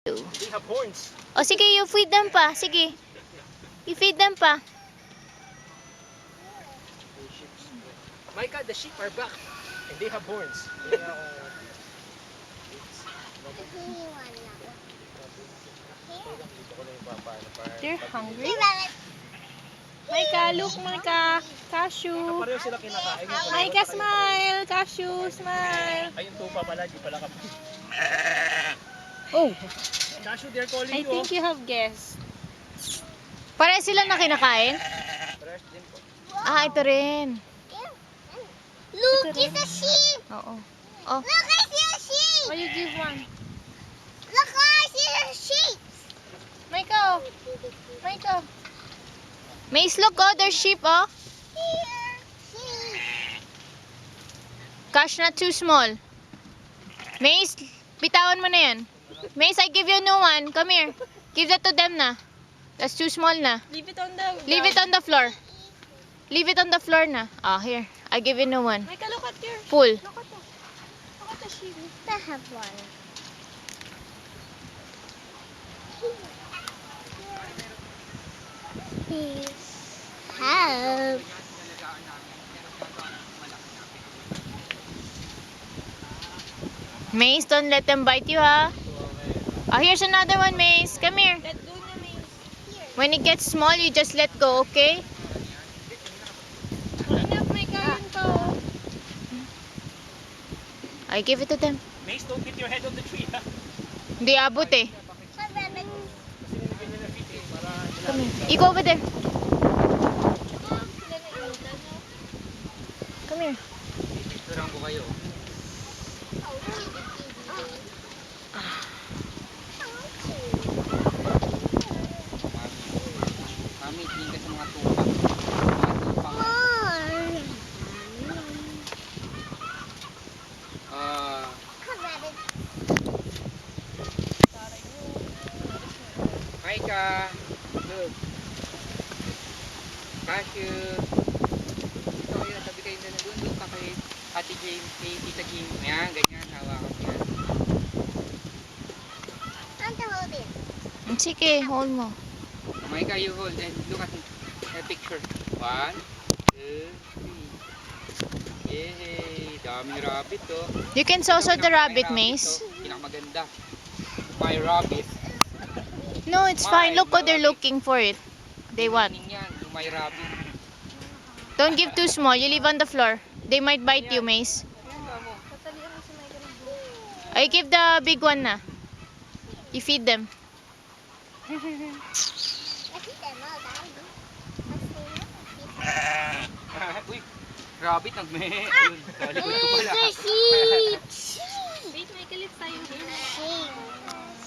They have horns. O sige, you feed them pa. Sige. You feed them pa. My God, the sheep are back. And they have horns. They're hungry. Maika, look, Maika. Cashew. Pareho sila kinakain. Maika, smile. Cashew, smile. Ayun tupa pala, di pala kami. Oh, Cashew, they're calling I you. think you have guessed. Pare sila na kinakain? Fresh din po. Ah, ito rin. Look, Ito rin. it's a sheep. Oo. Oh. Look, I see a sheep. Oh, you give one. Look, I see a sheep. Maika, oh. Maika. Mace, look, oh, there's sheep, oh. Here, sheep. Cash, not too small. Mace, bitawan mo na yan. Mace, I give you a new one. Come here. Give that to them na. That's too small na. Leave it on the ground. Leave it on the floor. Leave it on the floor na. Ah, here. I give you a new one. Micah, look at your... Full. Look at the... Look at the sheep. I have one. Help. Mace, don't let them bite you, ha? Oh, here's another one, Mace. Come here. Let go na, Mace. When it gets small, you just let go, okay? Enough, Micah. Yun pa, oh. I give it to them. Mace, don't hit your head on the tree, ha? Hindi abot eh. Kasi nilagyan niya na feet eh. Para Come here. You go over there. Come here. picturean ko kayo. Mami, tingin ka sa mga tupa. Mga tupa. Micah, look. Cashew. Ito kayo, tabi kayo na doon. Doon ka kay Ate James, kay Tita Jim. Ayan, ganyan. Hawakan mo yan. I'm to hold it. Sige, hold mo. Micah, you hold and look at the picture. 1, 2, 3. Yay! Daming rabbit oh. You can also the rabbit, Mace. Pinakamaganda. My rabbit. No, it's fine. Look what they're looking for it. They want. Yan, yung my rabbit. Don't give too small. You leave on the floor. They might bite you, Mace. Ayan mo. Tatalian mo si Micah ng buo. I give the big one na. You feed them. I think they're all dying. Uy, rabbit nagme. Ayun, kalikod ko pala. Wait, Micah, let's tayo din.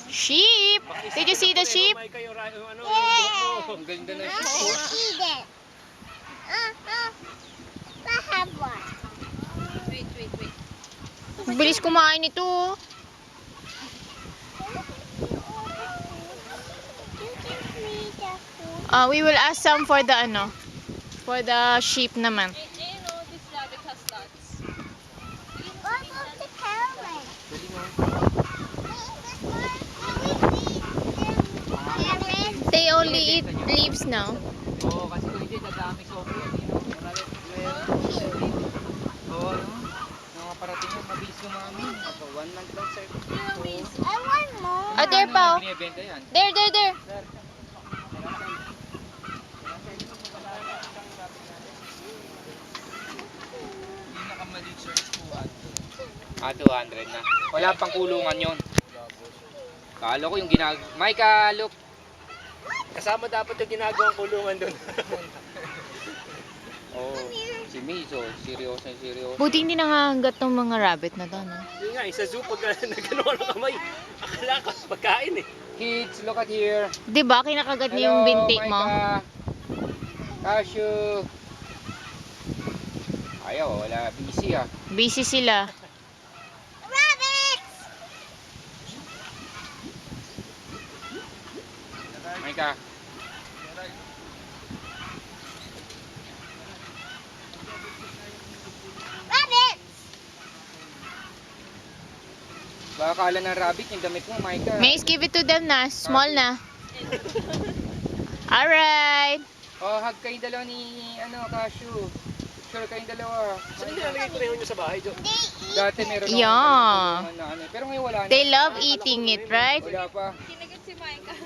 Sheep! Did you see the sheep? Micah, yung ano, yung buhok mo. Ang ganda ng sheep oh. Eat it. I have one. Wait. Bilis kumain ito. You can feed the food. We will ask some for the for the sheep naman. You know, this rabbit has lots. What about the carrot? Dali mo. They only eat leaves now. Oo, kasi kung hindi, dadami sobrang yun. Marami. Oo, no? Mga parating yan, mabilis kumami. 1 month lang, sir. I want more. Ah, there pa, oh. Binibenta yan. There. Pinakamalit, sir, is 200. Ah, 200 na. Wala pang kulungan yun. Kala ko yung Micah, look. Kasama dapat yung ginagawang kulungan doon. Oh, si Mizo, seryoso. Buti hindi nangangagat ng mga rabbit na to, no? Yun nga, sa zoo pag nagano ng kamay, akala ko pagkain eh. Kids, look at here. Diba, kinakagat niya yung binti mo? Micah. Cashew. Ayaw, wala. Busy ah. Busy sila. Rabbits! Micah. Rabbits! Baka kala ng rabbit yung damit mo, Micah. Mace, give it to them na. Small na. Alright. Oh, hug kayong dalawa ni, Cashew. Sure kayong dalawa. Saan nilalagay ko nyo sa bahay, Jo? Dati meron Yeah. akong na ano. Pero ngayon wala na. They love eating it, right? Wala pa. Kinagat si Micah.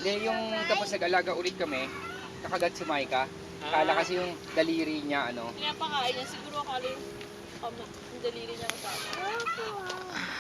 Hindi, yung tapos nag-alaga ulit kami, nakagat si Micah. Kala kasi yung daliri niya, Pinapakain niya. Siguro akala yung daliri niya kasama.